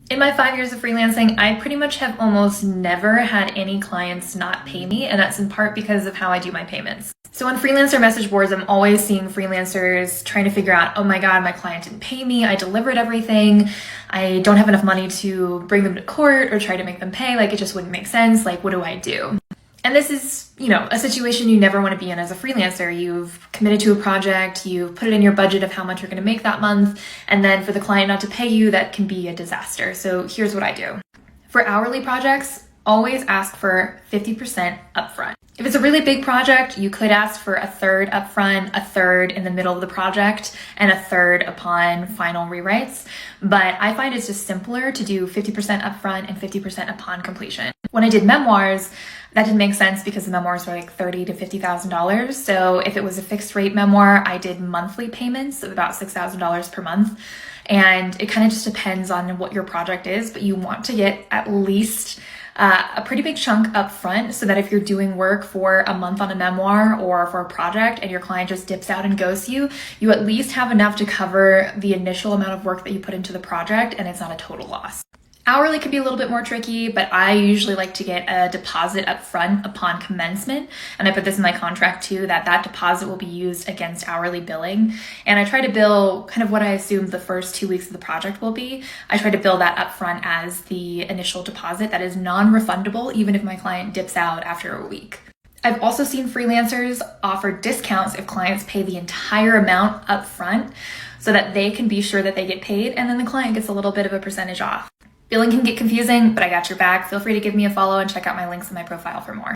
In my 5 years of freelancing, I pretty much have almost never had any clients not pay me, and that's in part because of how I do my payments. So on freelancer message boards, I'm always seeing freelancers trying to figure out, oh my God, my client didn't pay me, I delivered everything, I don't have enough money to bring them to court or try to make them pay, like it just wouldn't make sense, like what do I do? And this is, a situation you never want to be in as a freelancer. You've committed to a project, you've put it in your budget of how much you're going to make that month, and then for the client not to pay you, that can be a disaster. So here's what I do. For hourly projects, always ask for 50% upfront. If it's a really big project, you could ask for a third upfront, a third in the middle of the project, and a third upon final rewrites. But I find it's just simpler to do 50% upfront and 50% upon completion. When I did memoirs, that didn't make sense because the memoirs were like $30,000 to $50,000. So if it was a fixed rate memoir, I did monthly payments of about $6,000 per month. And it kind of just depends on what your project is, but you want to get at least a pretty big chunk up front so that if you're doing work for a month on a memoir or for a project and your client just dips out and ghosts you, you at least have enough to cover the initial amount of work that you put into the project and it's not a total loss. Hourly can be a little bit more tricky, but I usually like to get a deposit up front upon commencement. And I put this in my contract too, that deposit will be used against hourly billing. And I try to bill kind of what I assume the first 2 weeks of the project will be. I try to bill that up front as the initial deposit that is non-refundable, even if my client dips out after a week. I've also seen freelancers offer discounts if clients pay the entire amount up front so that they can be sure that they get paid and then the client gets a little bit of a percentage off. Billing can get confusing, but I got your back. Feel free to give me a follow and check out my links in my profile for more.